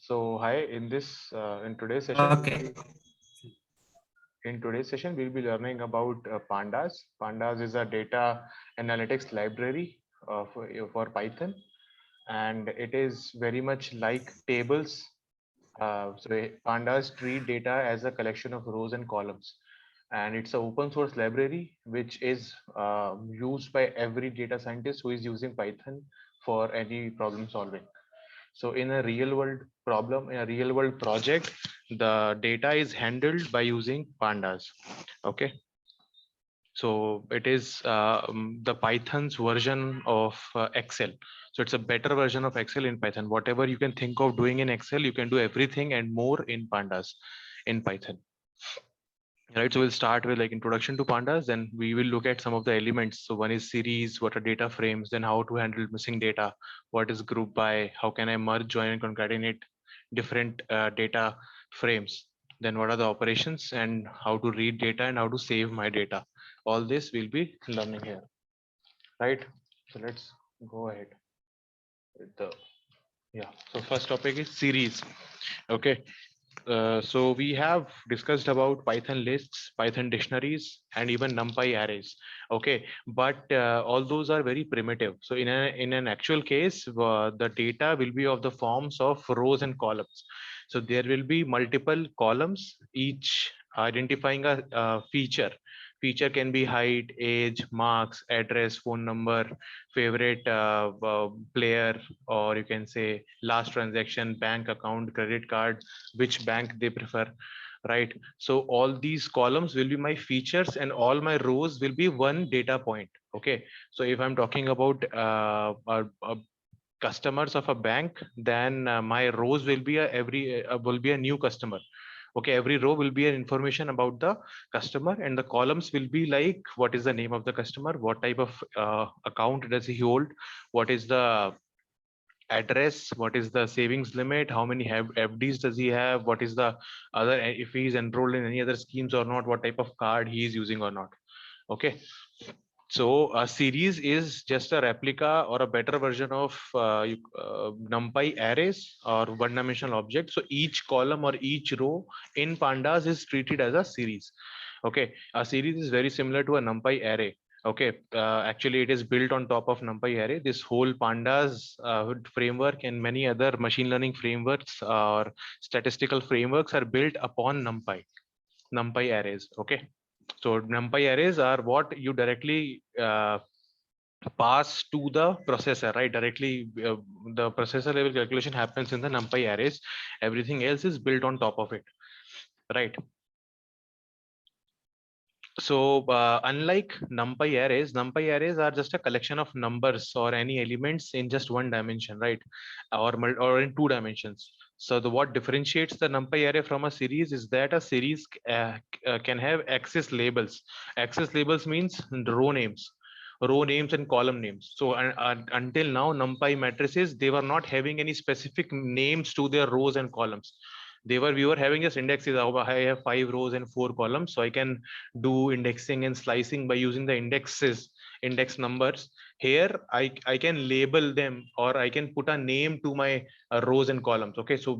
So hi, in today's session, Okay. we'll be learning about Pandas. Pandas is a data analytics library for Python, and it is very much like tables. Pandas treat data as a collection of rows and columns, and it's an open source library which is used by every data scientist who is using Python for any problem solving. So in a real world problem, in a real world project, the data is handled by using pandas. Okay. So it is the Python's version of Excel. So it's a better version of Excel in Python. Whatever you can think of doing in Excel, you can do everything and more in pandas in Python. Right, so we'll start with like introduction to pandas, then we will look at some of the elements. So one is series, what are data frames, then how to handle missing data, what is group by, how can I merge, join and concatenate different data frames, then what are the operations and how to read data and how to save my data. All this we'll be learning here, right? So let's go ahead with the, yeah, so first topic is series. Okay, so we have discussed about Python lists, Python dictionaries, and even NumPy arrays. Okay, but all those are very primitive. So in an actual case, the data will be of the forms of rows and columns. So there will be multiple columns, each identifying a feature. Feature can be height, age, marks, address, phone number, favorite player, or you can say last transaction, bank account, credit card, which bank they prefer, right? So all these columns will be my features and all my rows will be one data point. Okay, so if I'm talking about customers of a bank, then my rows will be a new customer. Okay, every row will be an information about the customer, and the columns will be like what is the name of the customer, what type of account does he hold, what is the address, what is the savings limit, how many FDs does he have, what is the other, if he's enrolled in any other schemes or not, what type of card he is using or not. Okay, so a series is just a replica or a better version of NumPy arrays or one-dimensional objects. So each column or each row in pandas is treated as a series. Okay, a series is very similar to a NumPy array. Okay, actually it is built on top of NumPy array. This whole pandas framework and many other machine learning frameworks or statistical frameworks are built upon NumPy arrays. Okay, so NumPy arrays are what you directly pass to the processor, right? Directly, the processor level calculation happens in the NumPy arrays. Everything else is built on top of it, right? So unlike NumPy arrays are just a collection of numbers or any elements in just one dimension, right? Or in two dimensions. So what differentiates the NumPy array from a series is that a series can have axis labels. Axis labels means row names and column names. So until now, NumPy matrices, they were not having any specific names to their rows and columns. We were having just indexes. I have 5 rows and 4 columns, so I can do indexing and slicing by using the index numbers. Here I can label them, or I can put a name to my rows and columns. Okay, so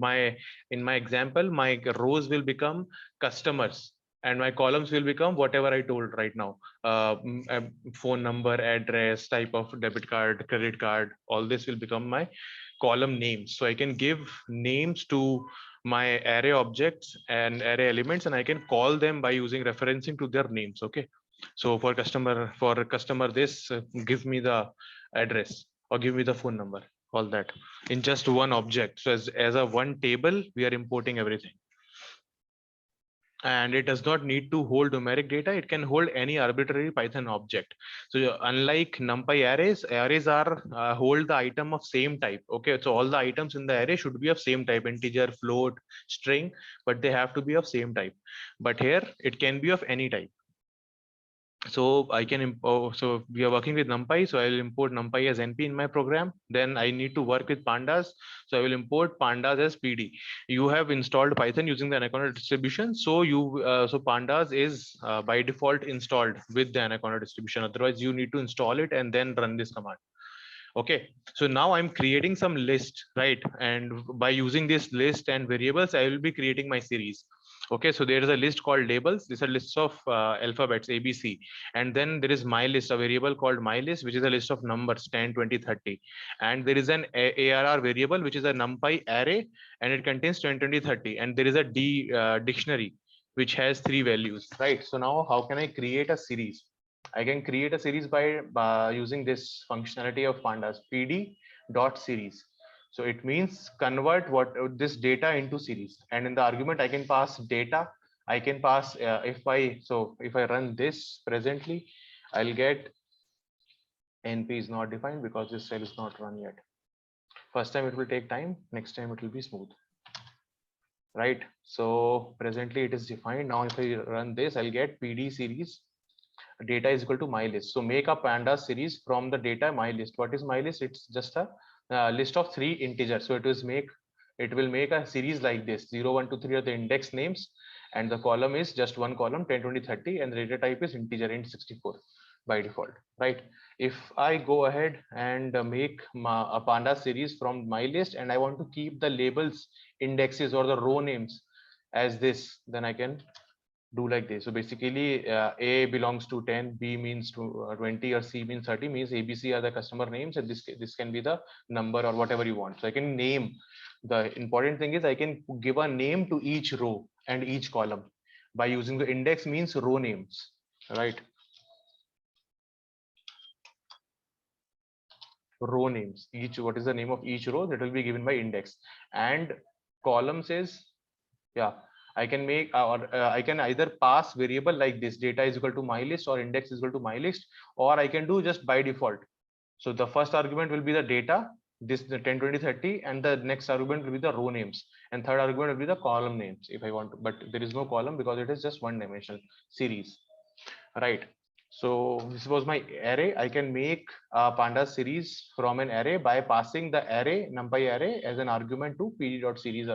in my example, my rows will become customers and my columns will become whatever I told right now. Phone number, address, type of debit card, credit card, all this will become my column names. So I can give names to my array objects and array elements, and I can call them by using referencing to their names. Okay, so for customer this, give me the address or give me the phone number, all that in just one object. So as a one table, we are importing everything, and it does not need to hold numeric data. It can hold any arbitrary Python object. So unlike NumPy arrays are hold the item of same type. Okay, so all the items in the array should be of same type, integer, float, string, but they have to be of same type. But here it can be of any type. So I can import, so we are working with NumPy, so I will import NumPy as NP in my program. Then I need to work with pandas, so I will import pandas as PD. You have installed Python using the Anaconda distribution, so so pandas is by default installed with the Anaconda distribution. Otherwise you need to install it and then run this command. Okay, so now I'm creating some list, right? And by using this list and variables, I will be creating my series. Okay, so there is a list called labels. These are lists of alphabets ABC, and then there is my list, a variable called my list, which is a list of numbers 10, 20, 30. And there is an ARR variable, which is a NumPy array, and it contains 10, 20, 30. And there is a dictionary, which has 3 values, right? So now how can I create a series? I can create a series by using this functionality of pandas pd dot series. So it means convert what this data into series, and in the argument I can pass data. I can pass if I run this presently, I'll get np is not defined because this cell is not run yet. First time it will take time, next time it will be smooth, right? So presently it is defined. Now if I run this, I'll get pd series data is equal to my list. So make a pandas series from the data my list. What is my list? It's just a list of 3 integers. So it will make a series like this. 0, 1, 2, 3 are the index names, and the column is just one column 10, 20, 30, and the data type is integer int 64 by default, right? If I go ahead and make a pandas series from my list, and I want to keep the labels indexes or the row names as this, then I can do like this. So basically a belongs to 10, b means to 20, or c means 30, means abc are the customer names, and this can be the number or whatever you want. So I can name. The important thing is I can give a name to each row and each column by using the index means row names, right? Row names, each, what is the name of each row, that will be given by index. And columns is, yeah, I can make I can either pass variable like this, data is equal to my list or index is equal to my list, or I can do just by default. So the first argument will be the data, this the 10, 20, 30, and the next argument will be the row names, and third argument will be the column names if I want to, but there is no column because it is just one dimensional series, right? So this was my array. I can make a pandas series from an array by passing the array numpy array as an argument to pd.series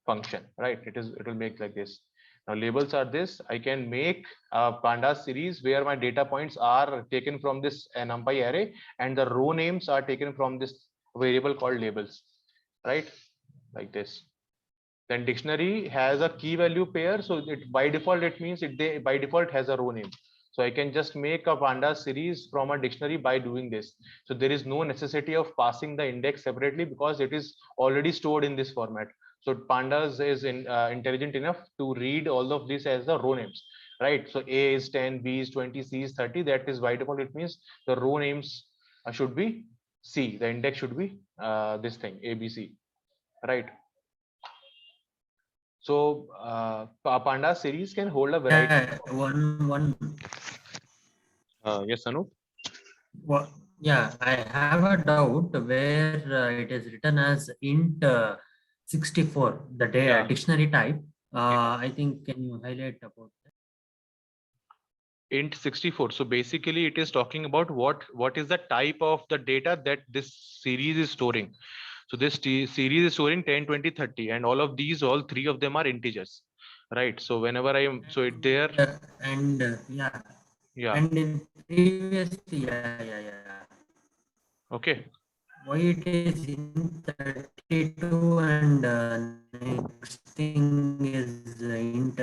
function, right? It will make like this. Now labels are this. I can make a pandas series where my data points are taken from this numpy array, and the row names are taken from this variable called labels, right? Like this. Then dictionary has a key value pair, so it by default it means it by default has a row name. So I can just make a pandas series from a dictionary by doing this. So there is no necessity of passing the index separately because it is already stored in this format. So pandas is intelligent enough to read all of this as the row names, right? So a is 10, b is 20, c is 30. That is by default. It means the row names should be c. The index should be this thing abc, right? So Panda series can hold a variety. Yes, Anu. Well, yeah, I have a doubt where it is written as int 64, the dictionary type. I think, can you highlight about that? Int 64. So basically, it is talking about what is the type of the data that this series is storing. So this series is storing 10, 20, 30, and all of these, all 3 of them are integers, right? So whenever I am, so it there. And Yeah. And in previous, Okay. Why it is in 32 and next thing is int.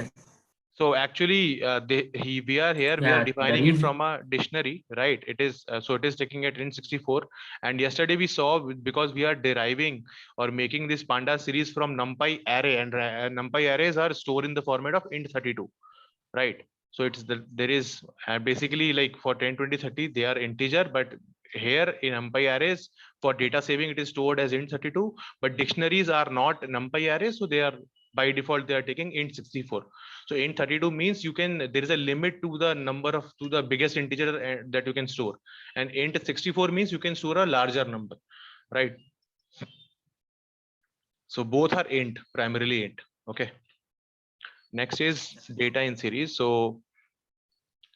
So actually, we are here. We are defining it from a dictionary, right? It is so it is taking it in 64. And yesterday we saw, because we are deriving or making this panda series from NumPy array, and NumPy arrays are stored in the format of int 32, right? So it's there is basically like for 10, 20, 30 they are integer, but here in NumPy arrays for data saving it is stored as int 32, but dictionaries are not NumPy arrays, so they are by default they are taking int 64. So int 32 means you can, there is a limit to the number of, to the biggest integer that you can store, and int 64 means you can store a larger number, right? So both are int, primarily int. Okay, next is data in series. So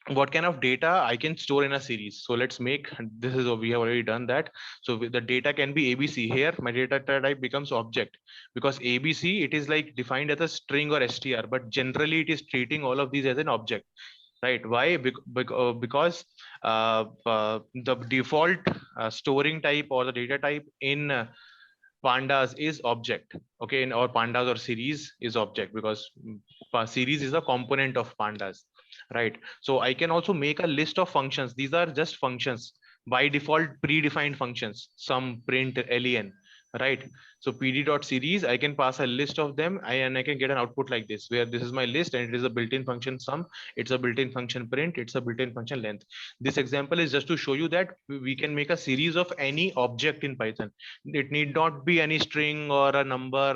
what kind of data I can store in a series? So let's make, this is, we have already done that. So the data can be ABC. Here my data type becomes object, because ABC, it is like defined as a string or str, but generally it is treating all of these as an object, right? Why? Because the default storing type or the data type in pandas is object. Okay, in or pandas or series is object, because series is a component of pandas, right? So I can also make a list of functions. These are just functions by default, predefined functions, some print len, right? So pd.series, I can pass a list of them, and I can get an output like this, where this is my list and it is a built-in function sum, it's a built-in function print, it's a built-in function length. This example is just to show you that we can make a series of any object in Python. It need not be any string or a number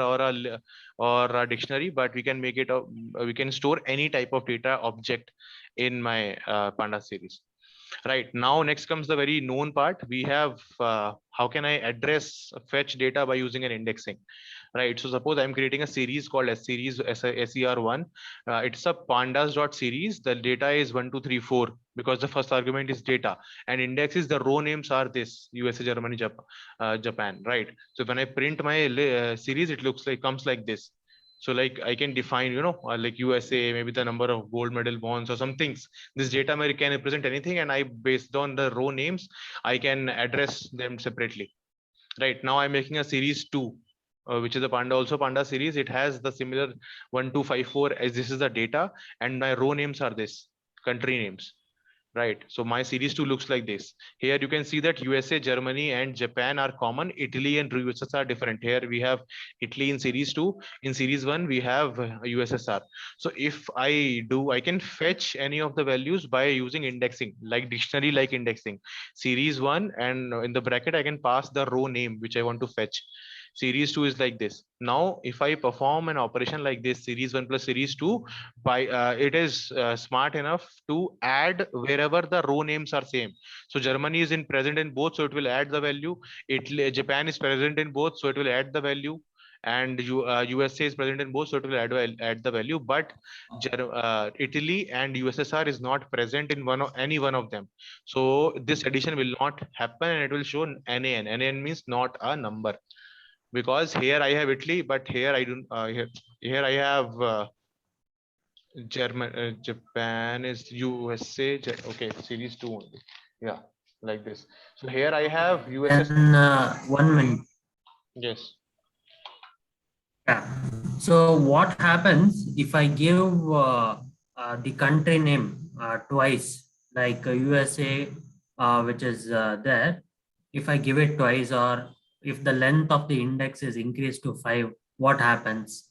or a dictionary, but we can make it a, we can store any type of data object in my panda series. Right now, next comes the very known part. We have how can I address fetch data by using an indexing, right? So suppose I'm creating a series called S series ser1. It's a pandas.series. The data is 1 2 3 4, because the first argument is data, and index is the row names are this USA, Germany, Japan, right? So when I print my series, it looks like comes like this. So like I can define, like USA, maybe the number of gold medal wons or some things. This data can represent anything, and I, based on the row names, I can address them separately. Right now I'm making a series 2, which is a panda series. It has the similar 1 2 5 4 as this is the data, and my row names are this country names. Right, so my series 2 looks like this. Here you can see that USA, Germany, and Japan are common. Italy and USSR are different. Here we have Italy in series 2. In series 1 we have USSR. So if I can fetch any of the values by using indexing, like dictionary like indexing series 1, and in the bracket I can pass the row name which I want to fetch. Series 2 is like this. Now if I perform an operation like this, series 1 plus series 2, by it is smart enough to add wherever the row names are same. So Germany is in present in both, so it will add the value. Japan is present in both, so it will add the value. And USA is present in both, so it will add the value. But Italy and USSR is not present in any one of them, so this addition will not happen, and it will show NaN. NaN means not a number, because here I have Italy, but here I don't. Here I have Japan is USA. Okay, series 2 only. Yeah, like this. So here I have USS. And 1 minute. Yes. Yeah. So what happens if I give the country name twice, like USA, which is there? If I give it twice, or if the length of the index is increased to 5, what happens?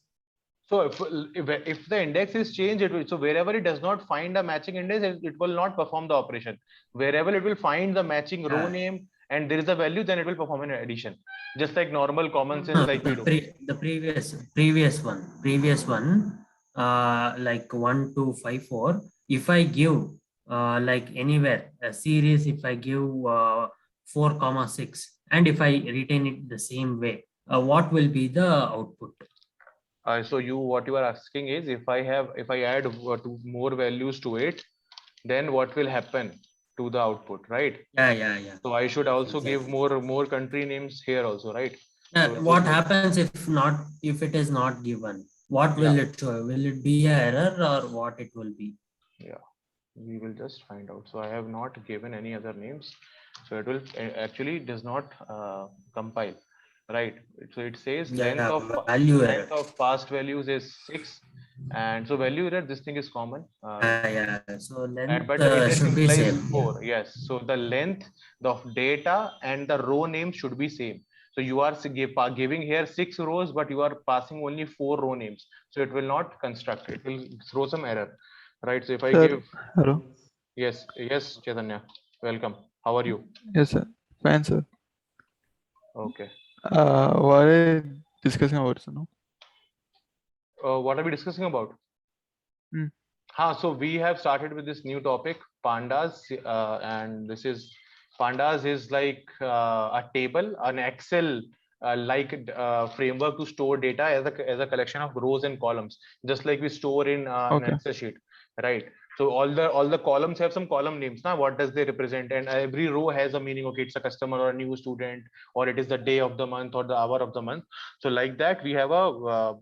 So if the index is changed, it will, so wherever it does not find a matching index, it will not perform the operation. Wherever it will find the matching row name and there is a value, then it will perform an addition, just like normal common sense, like we do. The previous one, like 1 2 5 4. If I give like anywhere a series, if I give 4,6, and if I retain it the same way, what will be the output? So what you are asking is, if I add two more values to it, then what will happen to the output, right? Yeah. So I should also give more country names here also, right? Yeah. So What happens if it is not given? What will it show? Will it be an error, or what it will be? Yeah, we will just find out. So I have not given any other names, so it will actually does not compile, right? So it says length of past values is 6, and so value error, this thing is common. So length but the index should be implies same. 4. Yes, so the length of data and the row name should be same. So you are giving here 6 rows, but you are passing only 4 row names, so it will not construct. It will throw some error, right? So if I give hello. Yes, Chaitanya, welcome. How are you? Yes, sir. Fine, sir. Okay. What are you discussing about, sir? No? What are we discussing about? Hmm. So we have started with this new topic, pandas, and this is pandas is like a table, an Excel framework to store data as a collection of rows and columns, just like we store in an Excel sheet, right? So all the columns have some column names. Now, what does they represent? And every row has a meaning. Okay, it's a customer or a new student, or it is the day of the month or the hour of the month. So like that, we have a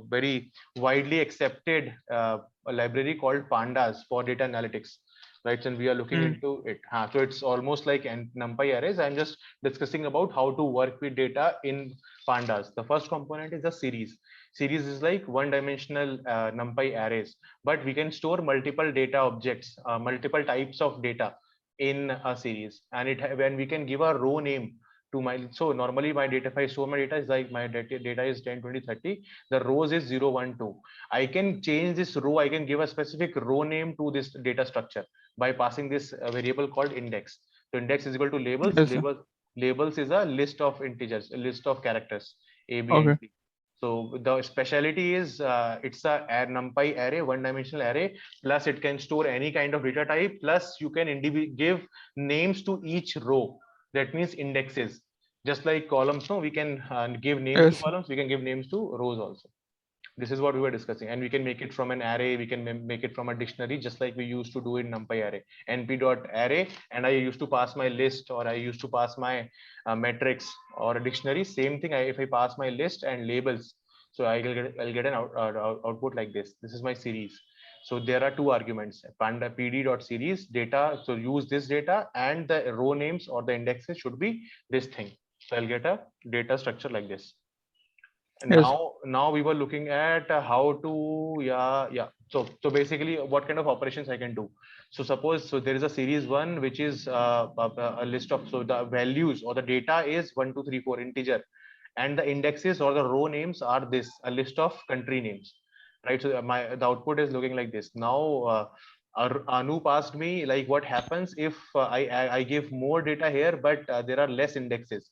very widely accepted a library called pandas for data analytics, right? And we are looking into it. So it's almost like NumPy arrays. I'm just discussing about how to work with data in pandas. The first component is a series. Series is like one-dimensional NumPy arrays, but we can store multiple data objects, multiple types of data in a series, and when we can give a row name to my, so normally my data, if I store my data is like my data is 10, 20, 30, the rows is 0, 1, 2. I can change this row, I can give a specific row name to this data structure by passing this variable called index. So index is equal to labels. Yes, sir. Labels is a list of integers, a list of characters, A, B, Okay. and C. So the speciality is it's a NumPy array, one-dimensional array, plus it can store any kind of data type, plus you can give names to each row. That means indexes, just like columns. No, we can give names Yes. to columns, we can give names to rows also. This is what we were discussing, and we can make it from an array, we can make it from a dictionary, just like we used to do in NumPy array, np.array, and I used to pass my list, or I used to pass my metrics or a dictionary. Same thing, if I pass my list and labels, so I'll get an output like this. This is my series. So there are two arguments, panda pd.series data. So use this data, and the row names or the indexes should be this thing. So I'll get a data structure like this. Yes. Now we were looking at how to so basically what kind of operations I can do. So suppose, so there is a series one which is a list of, so the values or the data is 1, 2, 3, 4 integer, and the indexes or the row names are this, a list of country names, right? So the output is looking like this. Now Anu passed me like what happens if I give more data here, but there are less indexes,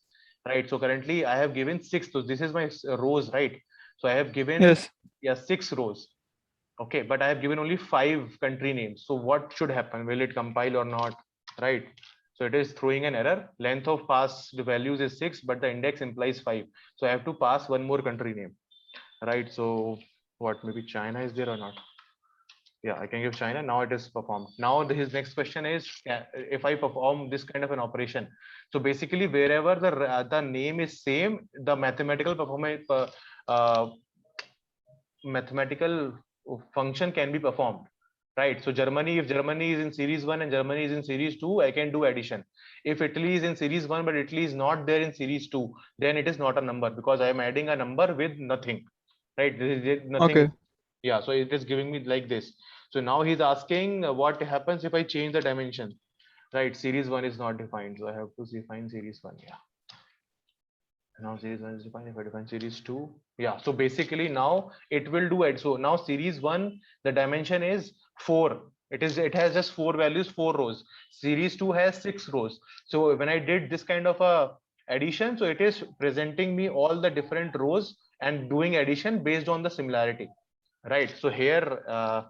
right? So currently I have given 6, so this is my rows, right? So I have given, Yes. 6 rows, okay, but I have given only 5 country names. So what should happen? Will it compile or not, right? So it is throwing an error. Length of pass the values is 6, but the index implies 5, so I have to pass one more country name, right? So what, maybe China is there or not? Yeah, I can give China. Now it is performed. Now his next question is, if I perform this kind of an operation, so basically wherever the name is same, the mathematical performance mathematical function can be performed, right? So Germany, if Germany is in series 1 and Germany is in series 2, I can do addition. If Italy is in series 1 but Italy is not there in series 2, then it is not a number, because I am adding a number with nothing, right? This is nothing. Okay. Yeah, so it is giving me like this. So now he's asking what happens if I change the dimension, right? Series 1 is not defined, so I have to define series 1. Yeah, now series 1 is defined. If I define series 2, yeah, so basically now it will do it. So now series 1, the dimension is 4. It has just 4 values, 4 rows. Series 2 has 6 rows. So when I did this kind of a addition, so it is presenting me all the different rows and doing addition based on the similarity, right? So here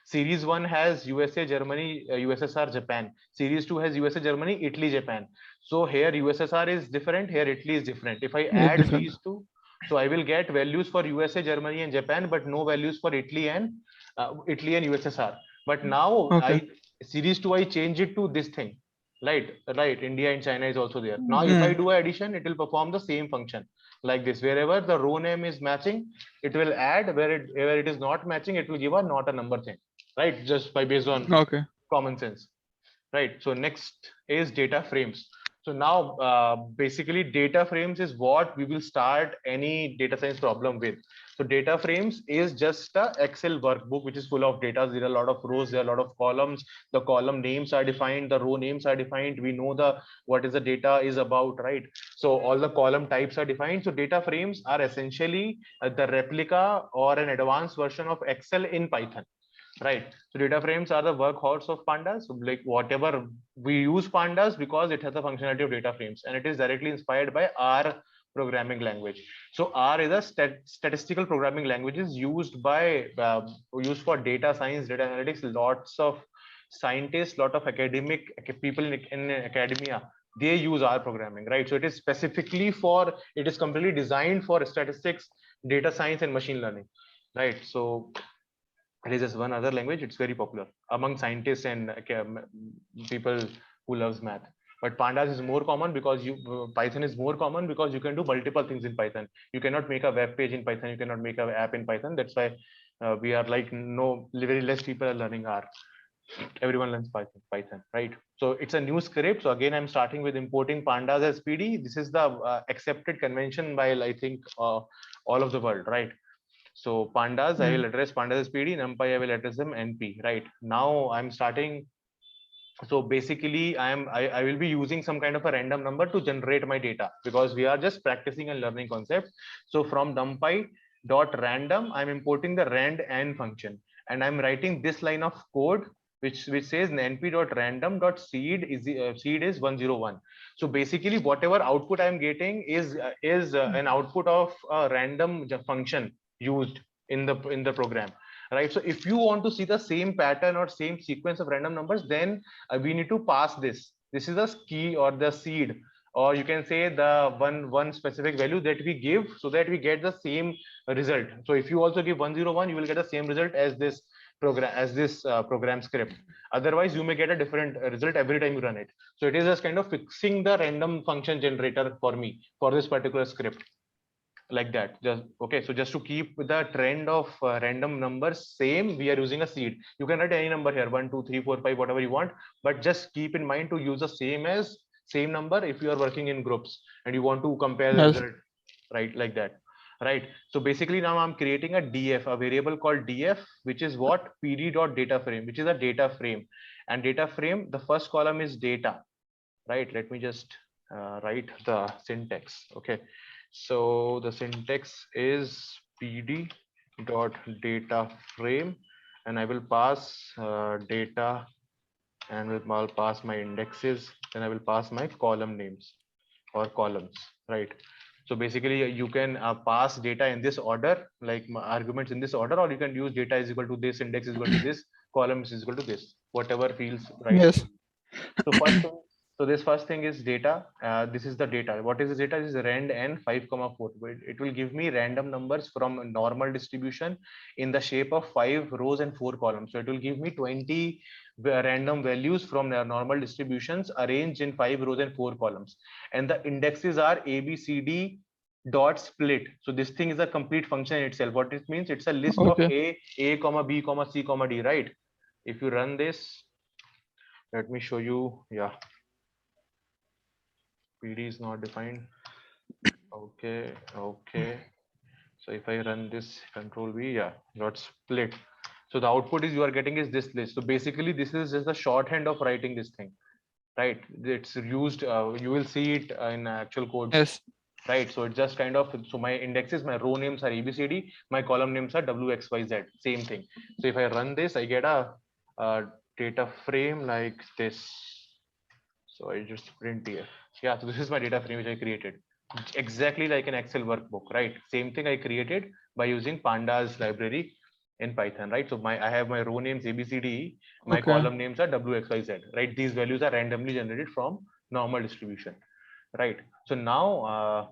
series 1 has USA, Germany, USSR, Japan. Series 2 has USA, Germany, Italy, Japan. So here USSR is different, here Italy is different. If I Yeah, add different. these two, so I will get values for USA, Germany, and Japan, but no values for Italy and USSR. But now Okay. series 2 I change it to this thing, right? Right, India and China is also there. Now if I do addition, it will perform the same function like this. Wherever the row name is matching, it will add. Where it is not matching, it will give a not a number thing, right? Just by based on Okay. common sense, right? So next is data frames. So now basically data frames is what we will start any data science problem with. So data frames is just a Excel workbook which is full of data. There are a lot of rows, there are a lot of columns. The column names are defined, the row names are defined. We know the what is the data is about, right? So all the column types are defined. So data frames are essentially the replica or an advanced version of Excel in Python, right? So data frames are the workhorse of pandas. So like whatever we use pandas because it has the functionality of data frames, and it is directly inspired by R programming language. So R is a statistical programming languages used by used for data science, data analytics. Lots of scientists, lot of academic people in academia, they use R programming, right? So it is specifically for, it is completely designed for statistics, data science, and machine learning, right? So it is just one other language. It's very popular among scientists and people who loves math. But pandas is more common because Python is more common because you can do multiple things in Python. You cannot make a web page in Python. You cannot make an app in Python. That's why we are like very less people are learning R. Everyone learns Python, right? So it's a new script. So again, I'm starting with importing pandas as PD. This is the accepted convention by, I think, all of the world, right? So pandas, I will address pandas as PD, NumPy, I will address them NP, right? Now I'm starting. So basically I will be using some kind of a random number to generate my data, because we are just practicing and learning concept. So from numpy dot random, I'm importing the rand n function, and I'm writing this line of code which says np dot random dot seed is 101. So basically whatever output I'm getting is an output of a random function used in the program, right? So if you want to see the same pattern or same sequence of random numbers, then we need to pass this. This is the key or the seed, or you can say the one specific value that we give, so that we get the same result. So if you also give 101, you will get the same result as this program script. Otherwise you may get a different result every time you run it. So it is just kind of fixing the random function generator for me for this particular script, like that. Just okay, so just to keep the trend of random numbers same, we are using a seed. You can write any number here, 1 2 3 4 5, whatever you want, but just keep in mind to use the same number if you are working in groups and you want to compare the Yes. result, right? Like that, right? So basically now I'm creating a df, a variable called df, which is what pd dot data frame, which is a data frame. And data frame, the first column is data, right? Let me just write the syntax. Okay, so the syntax is pd dot data frame, and I will pass data, and I'll pass my indexes, then I will pass my column names or columns, right? So basically you can pass data in this order, like arguments in this order, or you can use data is equal to this, index is equal to this, columns is equal to this, whatever feels right. Yes. So first thing, so this first thing is data. This is the data. What is the data? This is rand n 5,4. It will give me random numbers from a normal distribution in the shape of 5 rows and 4 columns. So it will give me 20 random values from their normal distributions arranged in 5 rows and 4 columns. And the indexes are A, B, C, D dot split. So this thing is a complete function in itself. What it means, it's a list of Okay. A, comma B, comma C, comma D, right? If you run this, let me show you. Yeah, PD is not defined. Okay, okay. So if I run this control V, yeah, got split. So the output is you are getting is this list. So basically this is just the shorthand of writing this thing, right? It's used, you will see it in actual codes. Yes. Right, so it's just kind of, so my indexes, my row names are ABCD, my column names are WXYZ, same thing. So if I run this, I get a data frame like this. So I just print here. Yeah, so this is my data frame which I created, exactly like an Excel workbook, right? Same thing I created by using pandas library in Python, right? So I have my row names ABCD, my column names are WXYZ, right? These values are randomly generated from normal distribution, right? So now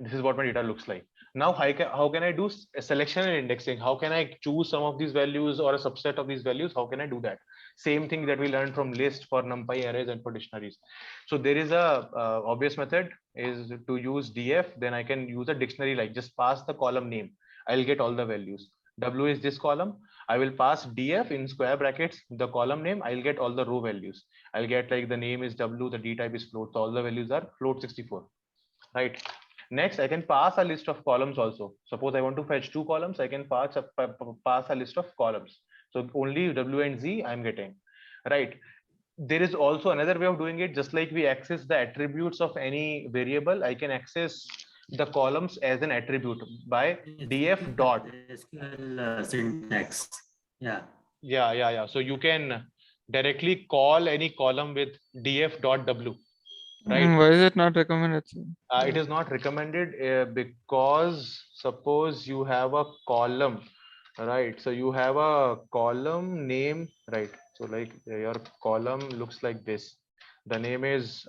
this is what my data looks like. Now how can I do selection and indexing? How can I choose some of these values or a subset of these values? How can I do that? Same thing that we learned from list for NumPy arrays and for dictionaries. So there is a obvious method is to use df. Then I can use a dictionary, like just pass the column name. I'll get all the values. W is this column. I will pass df in square brackets the column name. I'll get all the row values. I'll get like the name is W, the D type is float. So all the values are float 64, right? Next, I can pass a list of columns also. Suppose I want to fetch 2 columns, I can pass a list of columns. So only W and Z I'm getting, right? There is also another way of doing it. Just like we access the attributes of any variable, I can access the columns as an attribute by df dot. SQL syntax. Yeah. Yeah. So you can directly call any column with df dot w. Right. Why is it not recommended? It is not recommended because suppose you have a column, right? So you have a column name, right? So like your column looks like this. The name is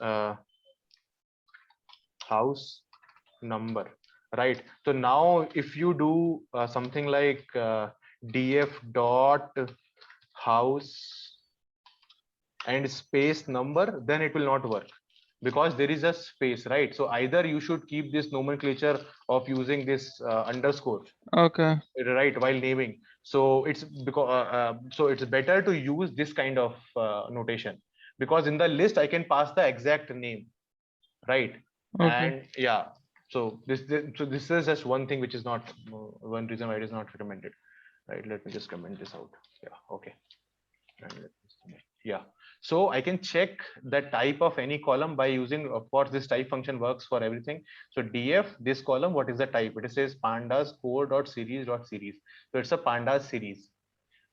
house number, right? So now if you do something like df dot house and space number, then it will not work. because there is a space, right? So either you should keep this nomenclature of using this underscore, Okay. right, while naming. So it's because so it's better to use this kind of notation, because in the list I can pass the exact name, right? Okay. And yeah, so this is just one thing which is not one reason why it is not recommended, right? Let me just comment this out. Yeah, okay. And yeah, so I can check the type of any column by using, of course, this type function works for everything. So df, this column, what is the type? It says pandas core.series.series. So it's a pandas series,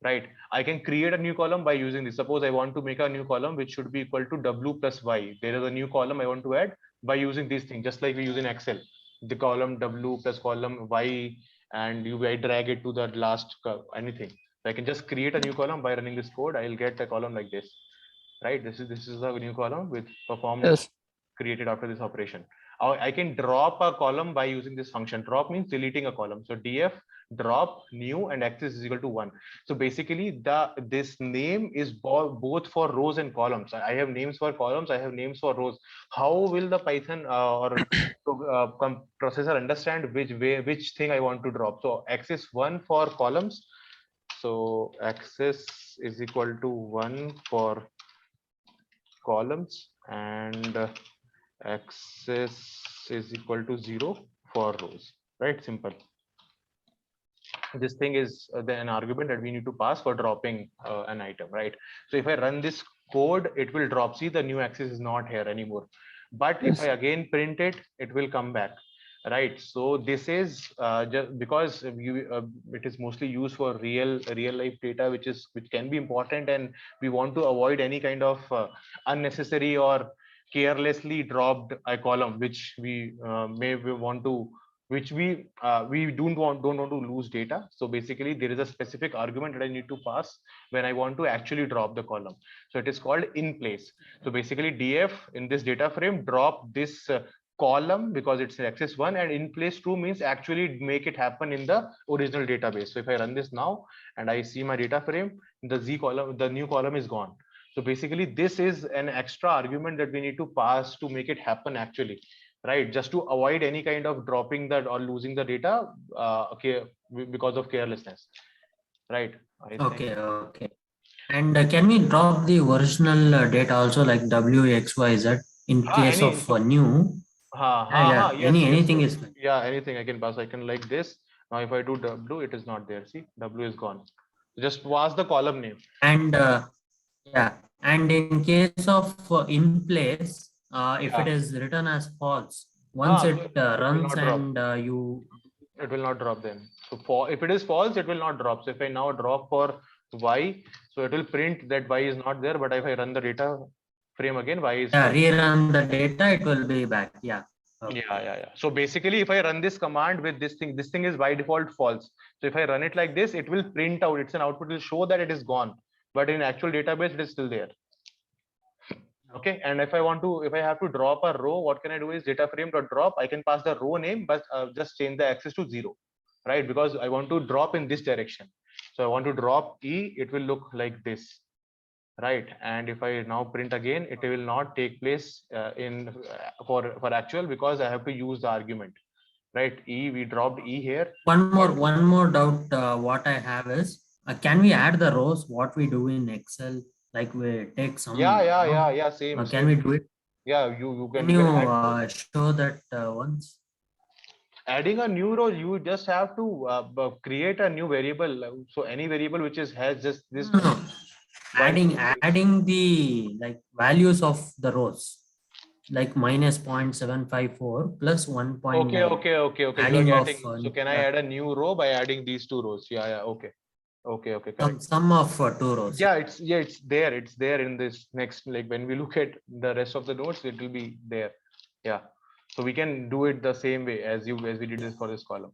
right? I can create a new column by using this. Suppose I want to make a new column which should be equal to w plus y. There is a new column I want to add by using these things, just like we use in Excel, the column w plus column y, and I drag it to the last anything. So I can just create a new column by running this code. I'll get a column like this, right? This is a new column with performed Yes. created after this operation. I can drop a column by using this function. Drop means deleting a column. So df drop new and access is equal to 1. So basically this name is both for rows and columns. I have names for columns, I have names for rows. How will the Python or processor understand which thing I want to drop? So access 1 for columns. So access is equal to 1 for columns, and access is equal to 0 for rows, right? Simple. This thing is an argument that we need to pass for dropping an item, right? So if I run this code, it will drop. See, the new access is not here anymore. But if Yes. I again print it, it will come back, right? So this is just because it is mostly used for real life data, which can be important, and we want to avoid any kind of unnecessary or carelessly dropped a column which we may want to, which we don't want to lose data. So basically there is a specific argument that I need to pass when I want to actually drop the column. So it is called in place. So basically df in this data frame drop this column because it's access 1, and in place 2 means actually make it happen in the original database. So if I run this now and I see my data frame, the z column, the new column is gone. So basically this is an extra argument that we need to pass to make it happen actually, right? Just to avoid any kind of dropping that or losing the data okay, because of carelessness, right? Okay, okay. And can we drop the original data also, like W, X, Y, Z in case Any of new? Yeah, yes, anything is fine. yeah, anything I can pass. I can like this. Now if I do w, it is not there. See, w is gone. Just pass the column name. And yeah, and in case of in place, if it Yeah. is written as false, once So it it will runs not drop. and you It will not drop then. So for if it is false, it will not drop. So if I now drop for y, so it will print that y is not there. But if I run the data frame again, y is there. rerun the data, it will be back. Yeah. Okay. Yeah. So basically, if I run this command with this thing is by default false. So if I run it like this, it will print out. It's an output, will show that it is gone, but in actual database, it is still there. Okay, and if I have to drop a row, what can I do is data frame dot drop. I can pass the row name, but just change the access to 0, right? Because I want to drop in this direction. So I want to drop E, it will look like this, right? And if I now print again, it will not take place for actual, because I have to use the argument, right? E, we dropped E here. One more doubt. What I have is, can we add the rows? What we do in Excel, like we take some. Yeah. Same. Can we do it? Yeah, you Can can you add. show that once? Adding a new row, you just have to create a new variable. So any variable which has just this. No. Adding the like values of the rows, like minus 0.754 plus 1.9. Okay. Adding of So can I add a new row by adding these two rows? Yeah. Okay. Correct. Sum of two rows. Yeah, it's there. It's there in this next. Like when we look at the rest of the nodes, it will be there. Yeah. So we can do it the same way as we did this for this column,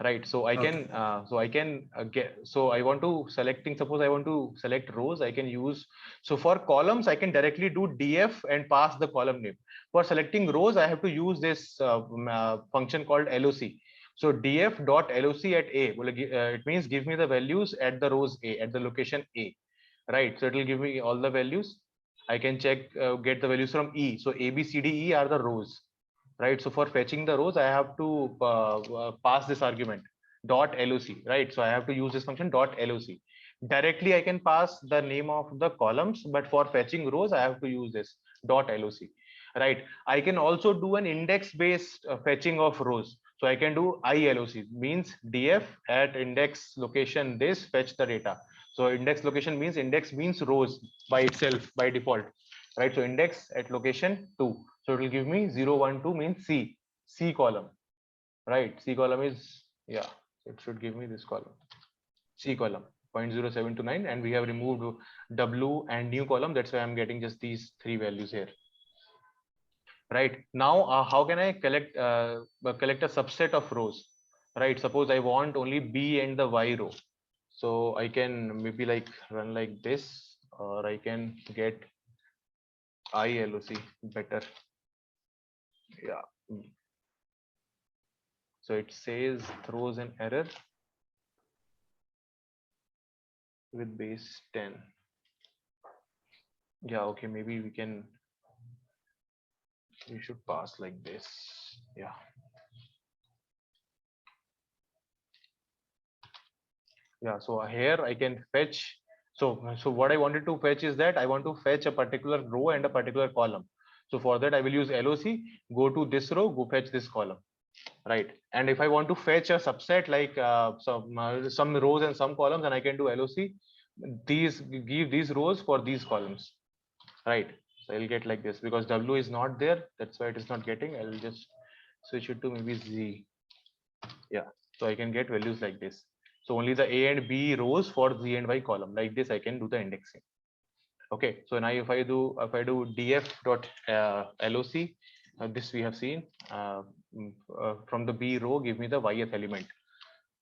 right? So I can get, so I want to suppose I want to select rows, I can use, so for columns I can directly do df and pass the column name. For selecting rows I have to use this function called loc. So df dot loc at a, it means give me the values at the rows a, at the location a, right? So it will give me all the values, I can check, get the values from E. So A, B, C, D, E are the rows, right? So for fetching the rows, I have to pass this argument dot loc, right? So I have to use this function dot loc. Directly I can pass the name of the columns, but for fetching rows, I have to use this dot loc, right? I can also do an index based fetching of rows. So I can do ILOC, means df at index location this, fetch the data. So index location means rows by itself by default, right? So index at location 2. So it will give me 0, 1, 2 means C column, right? C column is, yeah, it should give me this column, C column 0.0729, and we have removed W and new column. That's why I'm getting just these three values here. Right now, how can I collect a subset of rows? Right, suppose I want only B and the Y row. So I can maybe like run like this, or I can get ILOC better. Yeah. So it says throws an error with base 10. Yeah, okay, maybe we should pass like this. Yeah. Yeah, so here I can fetch. So what I wanted to fetch is that I want to fetch a particular row and a particular column. So for that I will use LOC, go to this row, go fetch this column, right? And if I want to fetch a subset like some rows and some columns, then I can do LOC, give these rows for these columns, right? So I'll get like this because W is not there. That's why it is not getting. I'll just switch it to maybe Z. Yeah, so I can get values like this. So only the A and B rows for Z and Y column. Like this, I can do the indexing. Okay, so now if I do df dot loc, this we have seen from the B row, give me the YF element,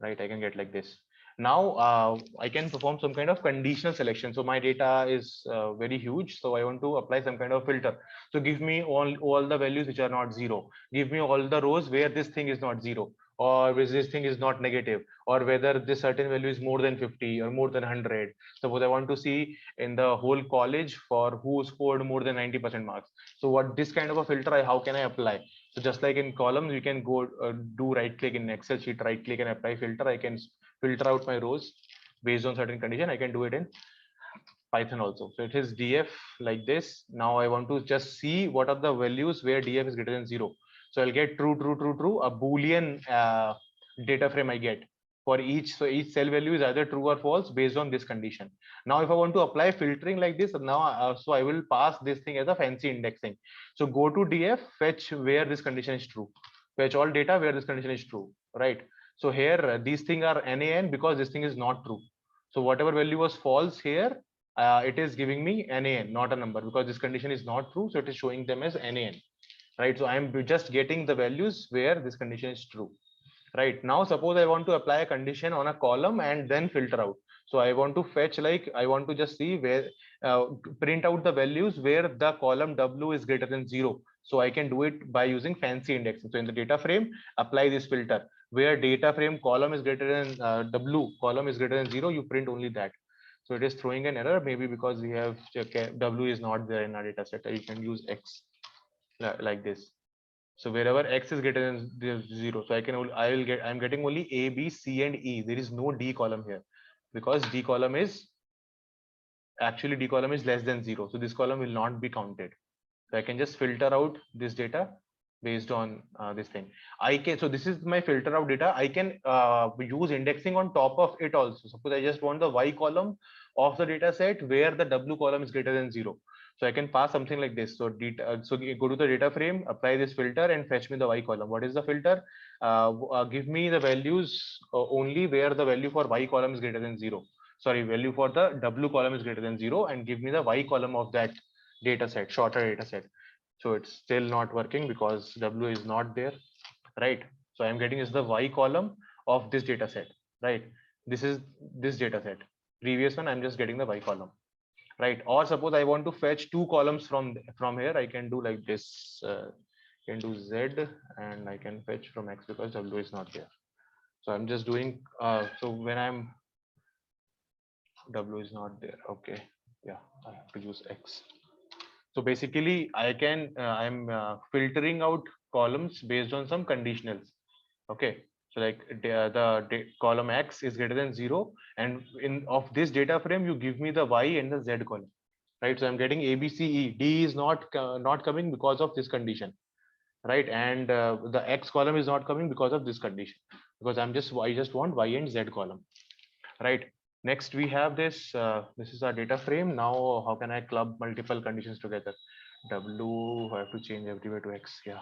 right? I can get like this. Now I can perform some kind of conditional selection. So my data is very huge, so I want to apply some kind of filter. So give me all the values which are not zero. Give me all the rows where this thing is not zero, or where this thing is not negative, or whether this certain value is more than 50 or more than 100. Suppose I want to see in the whole college for who scored more than 90% marks. So what this kind of a filter, how can I apply? So just like in columns, you can go do right click in Excel sheet, right click and apply filter. I can filter out my rows based on certain condition. I can do it in Python also. So it is df like this. Now I want to just see what are the values where df is greater than 0. So I'll get true, true, true, true, a Boolean data frame I get for each. So each cell value is either true or false based on this condition. Now if I want to apply filtering like this, now so I will pass this thing as a fancy indexing. So go to df, fetch where this condition is true, fetch all data where this condition is true, right? So here these things are NaN because this thing is not true. So whatever value was false here, it is giving me NaN, not a number, because this condition is not true. So it is showing them as NaN, right? So I am just getting the values where this condition is true, right? Now suppose I want to apply a condition on a column and then filter out. So I want to fetch, like I want to just see where print out the values where the column W is greater than 0. So I can do it by using fancy indexing. So in the data frame, apply this filter where data frame column is greater than W column is greater than 0, you print only that. So it is throwing an error, maybe because we have W is not there in our data set. You can use X like this. So wherever X is greater than 0, so I'm getting only A, B, C, and E. There is no D column here because D column is less than 0. So this column will not be counted. So I can just filter out this data based on this thing. So this is my filter out data. I can use indexing on top of it also. Suppose I just want the Y column of the data set where the W column is greater than 0. So I can pass something like this. So go to the data frame, apply this filter and fetch me the Y column. What is the filter? Give me the values only where the value for Y column is greater than 0. Sorry, value for the W column is greater than 0, and give me the Y column of that data set, shorter data set. So it's still not working because W is not there, right? So I'm getting is the Y column of this data set, right? This is this data set. Previous one, I'm just getting the Y column, right? Or suppose I want to fetch two columns from here, I can do like this. Can do Z and I can fetch from X because W is not there. So I'm just doing. So when I'm W is not there. Okay, yeah, I have to use X. So basically, I'm filtering out columns based on some conditionals. Okay, so like column X is greater than 0, and in of this data frame, you give me the Y and the Z column, right? So I'm getting A, B, C, E. D is not coming because of this condition, right? And the X column is not coming because of this condition, because I just want Y and Z column, right? Next we have this. This is our data frame. Now how can I club multiple conditions together? W, I have to change everywhere to X. Yeah.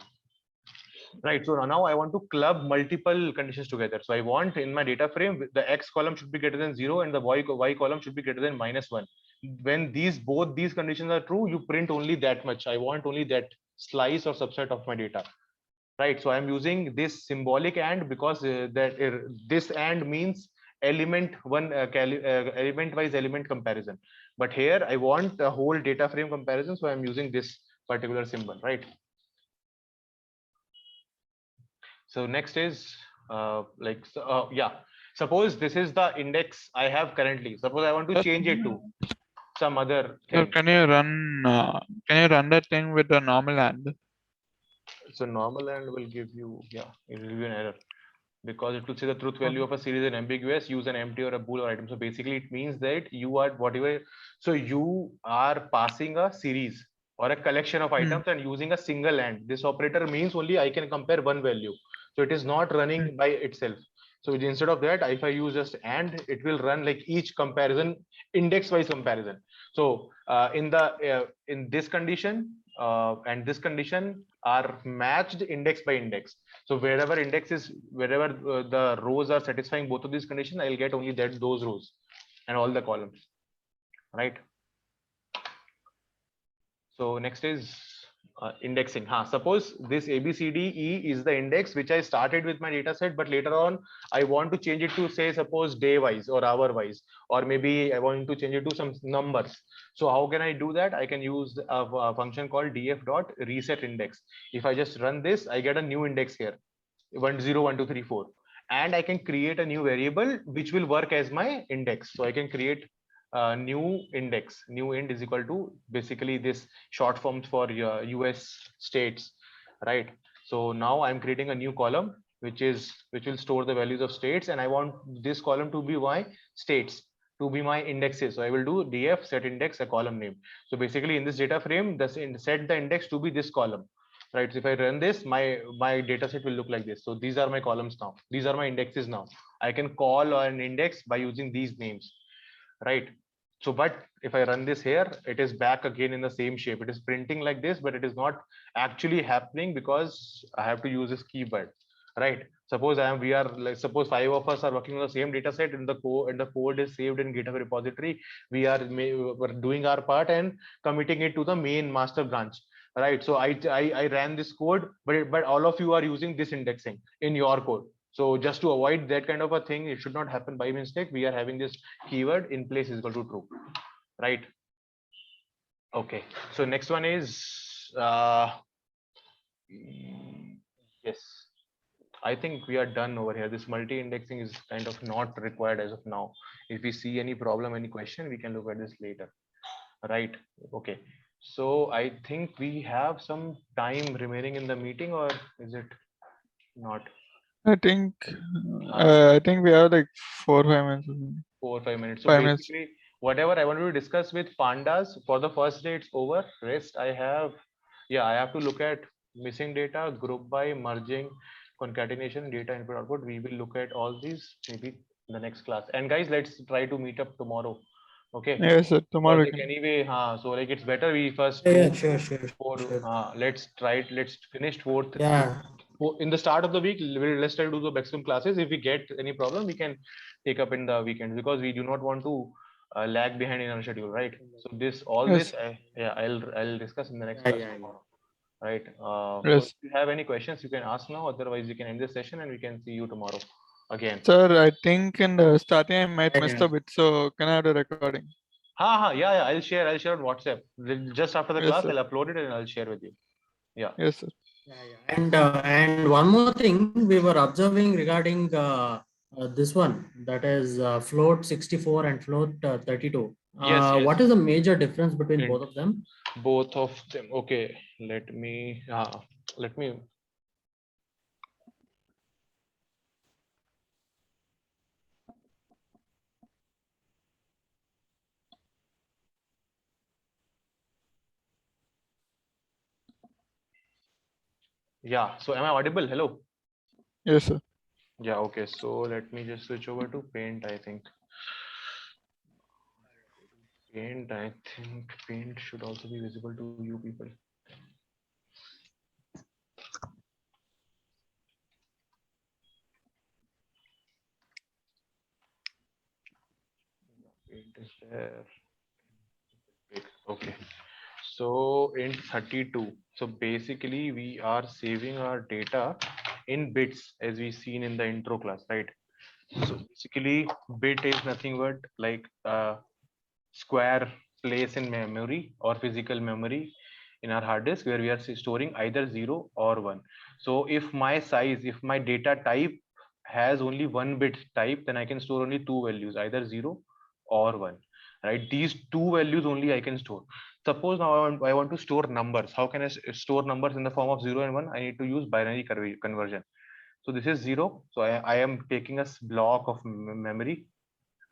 Right. So now I want to club multiple conditions together. So I want in my data frame, the X column should be greater than 0 and the Y column should be greater than -1. When both these conditions are true, you print only that much. I want only that slice or subset of my data. Right. So I'm using this symbolic AND because this AND means element wise element comparison. But here I want a whole data frame comparison. So I'm using this particular symbol, right? So next is yeah. Suppose this is the index I have currently. Suppose I want to change it to some other So thing. can you run that thing with the normal AND? So normal AND will give you, yeah, it will give you an error because it will say the truth value of a series is ambiguous, use an empty or a bool or item. So basically it means that you are whatever, so you are passing a series or a collection of items and using a single AND. This operator means only I can compare one value. So it is not running by itself. So instead of that, if I use just AND, it will run like each comparison, index wise comparison. So in this condition and this condition are matched index by index. So wherever the rows are satisfying both of these conditions, I'll get only those rows and all the columns, right? So next is indexing. Suppose this ABCDE is the index which I started with my data set, but later on I want to change it to say suppose day wise or hour wise, or maybe I want to change it to some numbers. So how can I do that? I can use a function called df.resetIndex. If I just run this, I get a new index here, 1 0 1 2 3 4, and I can create a new variable which will work as my index. So I can create new index. New int is equal to basically this short forms for US states, right? So now I'm creating a new column which will store the values of states, and I want this column to be my states, to be my indexes. So I will do df set index a column name. So basically in this data frame, set the index to be this column, right? So if I run this, my data set will look like this. So these are my columns now. These are my indexes now. I can call an index by using these names, right? So but if I run this here, it is back again in the same shape. It is printing like this, but it is not actually happening because I have to use this keyword, right? Suppose suppose 5 of us are working on the same data set, and the code is saved in GitHub repository. We're doing our part and committing it to the main master branch, right? So I ran this code, but all of you are using this indexing in your code. So just to avoid that kind of a thing, it should not happen by mistake. We are having this keyword in place is equal to true, right? Okay. So next one is yes. I think we are done over here. This multi-indexing is kind of not required as of now. If we see any problem, any question, we can look at this later, right? Okay. So I think we have some time remaining in the meeting, or is it not? I think we have like 4 or 5 minutes. 4 or 5 minutes. So 5 minutes. basically, whatever I wanted to discuss with pandas for the first day, it's over. Rest I have to look at missing data, group by, merging, concatenation, data input output. We will look at all these maybe in the next class. And guys, let's try to meet up tomorrow. Okay. Yes, sir. Tomorrow. Like anyway, so like it's better we first Sure. let's try it. Let's finish 4th. Yeah. In the start of the week, let's try to do the maximum classes. If we get any problem, we can take up in the weekend, because we do not want to lag behind in our schedule, right? So I'll discuss in the next class tomorrow, right? So Yes. if you have any questions, you can ask now. Otherwise, we can end this session and we can see you tomorrow again. Sir, I think in the starting I might messed up it, so can I have the recording? Yeah. I'll share on WhatsApp. Just after the Yes, class, sir. I'll upload it and I'll share with you. Yeah. Yes, sir. And one more thing we were observing regarding this one, that is float 64 and float 32. Yes, yes. What is the major difference between Int. both of them? Both of them. Okay, let me. Let me. Yeah. So am I audible? Hello. Yes, sir. Yeah. Okay. So let me just switch over to Paint. I think. Paint. I think Paint should also be visible to you people. Paint is there. Okay. So in 32. So basically we are saving our data in bits as we seen in the intro class, right? So basically bit is nothing but like a square place in memory or physical memory in our hard disk where we are storing either 0 or 1. So if my size, if my data type has only 1 bit type, then I can store only two values, either 0 or 1, right? These two values only I can store. Suppose now I want to store numbers. How can I store numbers in the form of 0 and 1? I need to use binary conversion. So this is 0. So I am taking a block of memory.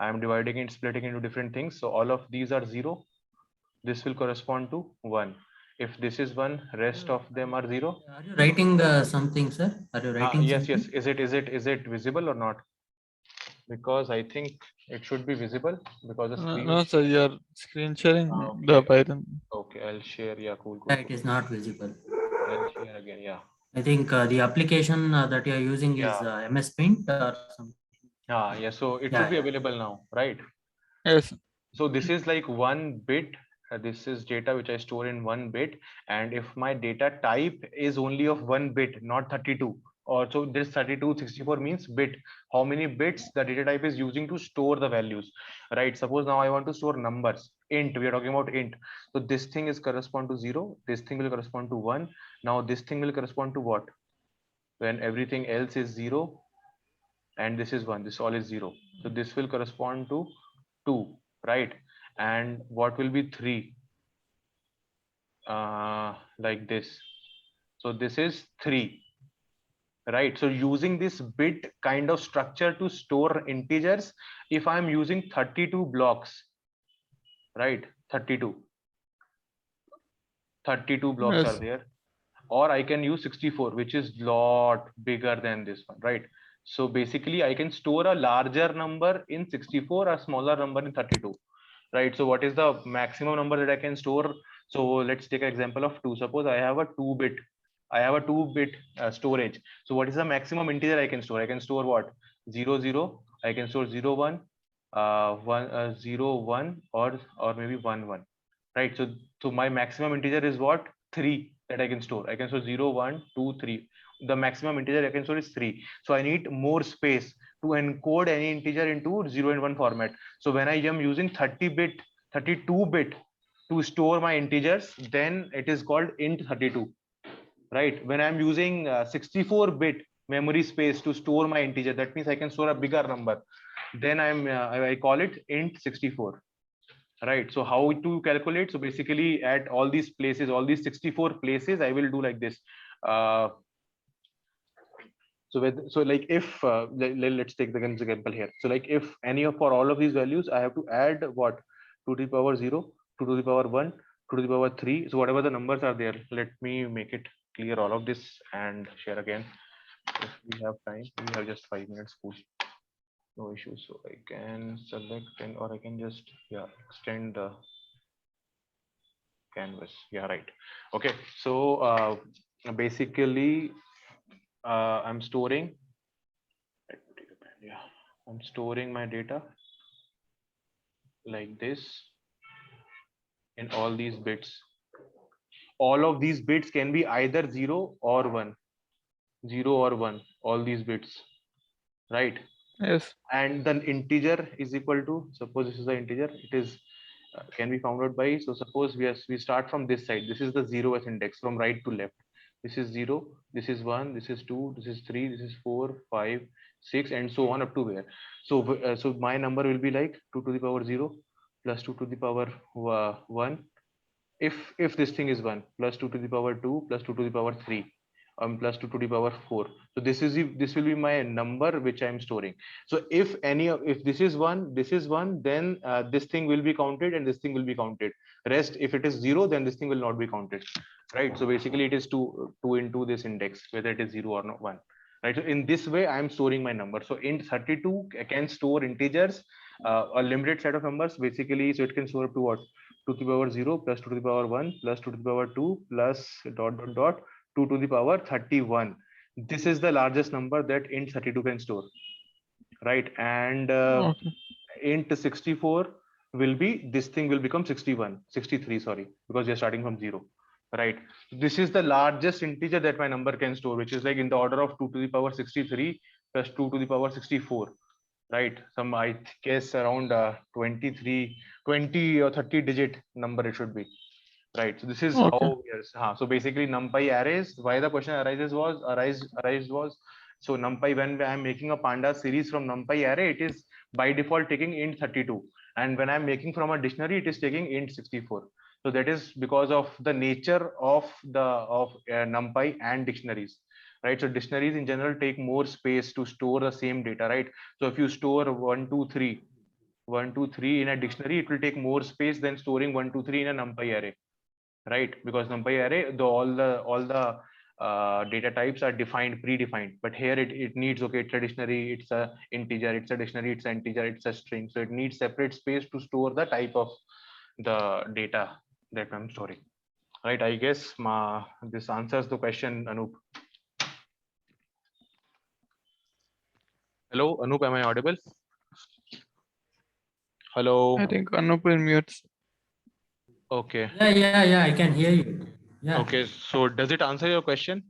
I am dividing it, splitting into different things. So all of these are 0. This will correspond to 1. If this is 1, rest of them are 0. Are you writing something, sir? Are you writing Yes, something? yes. Is it visible or not? Because I think it should be visible because the screen No, is sir, you're screen sharing the okay. Python. Okay, I'll share. Yeah, cool, Yeah, cool, it cool. is not visible. I'll share again. Yeah. I think the application that you are using is Yeah. MS Paint or something. Yeah. So it should Yeah, be yeah. available now, right? Yes. So this is like 1 bit. This is data which I store in 1 bit. And if my data type is only of 1 bit, not 32, or so this 32, 64 means bit, how many bits the data type is using to store the values, right? Suppose now I want to store numbers, int, we are talking about int. So this thing is correspond to 0, this thing will correspond to 1. Now this thing will correspond to what? When everything else is 0 and this is 1, this all is 0. So this will correspond to 2, right? And what will be 3? Like this. So this is 3, right? So using this bit kind of structure to store integers, if I'm using 32 blocks, right? 32 blocks are Yes. there, or I can use 64, which is lot bigger than this one, right? So basically I can store a larger number in 64, a smaller number in 32, right? So what is the maximum number that I can store? So let's take an example of 2. Suppose I have a 2 bit storage. So what is the maximum integer I can store? I can store what? 0 0. I can store 0 1, 1 0 1, or maybe 1 1, right? So my maximum integer is what? 3 that I can store. I can store 0 1 2 3. The maximum integer I can store is 3. So I need more space to encode any integer into 0 and 1 format. So when I am using 30-bit, 32-bit to store my integers, then it is called int 32, right? When I'm using 64-bit memory space to store my integer, that means I can store a bigger number. Then I call it int 64, right? So how to calculate? So basically at all these places, all these 64 places, I will do like this. So like if let's take the example here. So like if any of for all of these values, I have to add what? 2 to the power 0, 2 to the power 1, 2 to the power 3. So whatever the numbers are there, let me make it clear all of this and share again. If we have time, we have just 5 minutes. Cool. No issues. So I can select and or I can just extend the canvas. Yeah, right. Okay. So basically I'm storing. Yeah, I'm storing my data like this in all these bits. All of these bits can be either 0 or 1, 0 or 1, all these bits, right? Yes. And then integer is equal to, suppose this is the integer, it is can be found out by, so suppose we start from this side. This is the 0th index from right to left. This is 0, this is 1, this is 2, this is 3, this is 4 5 6, and so on up to where. So so my number will be like 2 to the power 0, plus 2 to the power 1. If this thing is 1, plus 2 to the power 2, plus 2 to the power 3, plus 2 to the power 4. So this will be my number which I am storing. So if this is 1, then this thing will be counted and this thing will be counted. Rest, if it is 0, then this thing will not be counted, right? So basically it is 2 into this index, whether it is 0 or not 1, right? So in this way I am storing my number. So int 32 can store integers, a limited set of numbers basically. So it can store up to what? 2 to the power 0 plus 2 to the power 1 plus 2 to the power 2 plus dot dot dot 2 to the power 31. This is the largest number that int 32 can store, right? And Okay. int 64 will be, this thing will become 63, sorry, because you're starting from 0, right? This is the largest integer that my number can store, which is like in the order of 2 to the power 63 plus 2 to the power 64, right? Some, I guess, around 20 or 30 digit number it should be, right? So this is Okay. how, yes. So basically NumPy arrays, why the question arises was, so NumPy, when I'm making a Pandas series from NumPy array, it is by default taking int 32, and when I'm making from a dictionary, it is taking int 64. So that is because of the nature of NumPy and dictionaries, right? So dictionaries in general take more space to store the same data, right? So if you store 1, 2, 3 in a dictionary, it will take more space than storing 1, 2, 3 in a NumPy array, right? Because NumPy array, all the data types are predefined, but here it needs, okay, it's a dictionary, it's a integer, it's a dictionary, it's an integer, it's a string, so it needs separate space to store the type of the data that I'm storing, right? I guess this answers the question, Anup. Hello, Anup, am I audible? Hello. I think Anup will mute. Okay. Yeah, I can hear you. Yeah. Okay, so does it answer your question?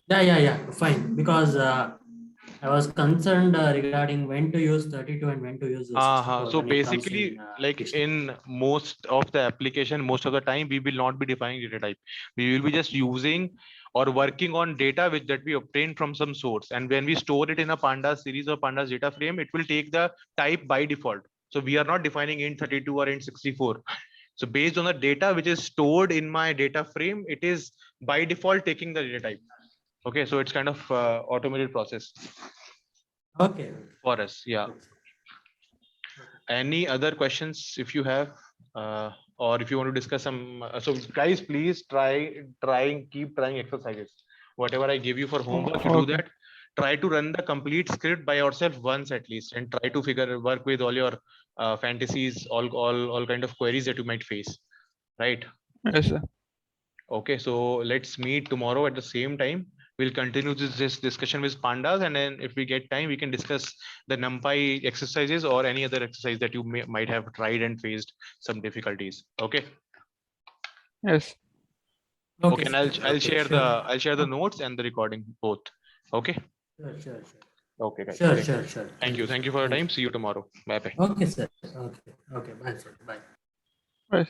Yeah, fine. Because I was concerned regarding when to use 32 and when to use 64. So when it comes basically, in, like dictionary. in most of the application, most of the time, we will not be defining data type. We will be just using or working on data that we obtain from some source. And when we store it in a Pandas series or Pandas data frame, it will take the type by default. So we are not defining int 32 or int 64. So based on the data which is stored in my data frame, it is by default taking the data type. Okay, so it's kind of automated process Okay. for us. Yeah. Any other questions if you have, or if you want to discuss some, so guys, please try and keep trying exercises. Whatever I give you for homework, you do Okay. that. Try to run the complete script by yourself once at least, and try to work with all your fantasies, all kind of queries that you might face, right? Yes, sir. Okay, so let's meet tomorrow at the same time. We'll continue this discussion with Pandas, and then if we get time, we can discuss the NumPy exercises or any other exercise that you might have tried and faced some difficulties. Okay. Yes. Okay, and I'll Sure. share the notes and the recording both. Okay. Sure. Okay, guys. Sure. Thank you for your time. See you tomorrow. Bye bye. Okay, sir. Okay. Bye, sir. Bye. Right.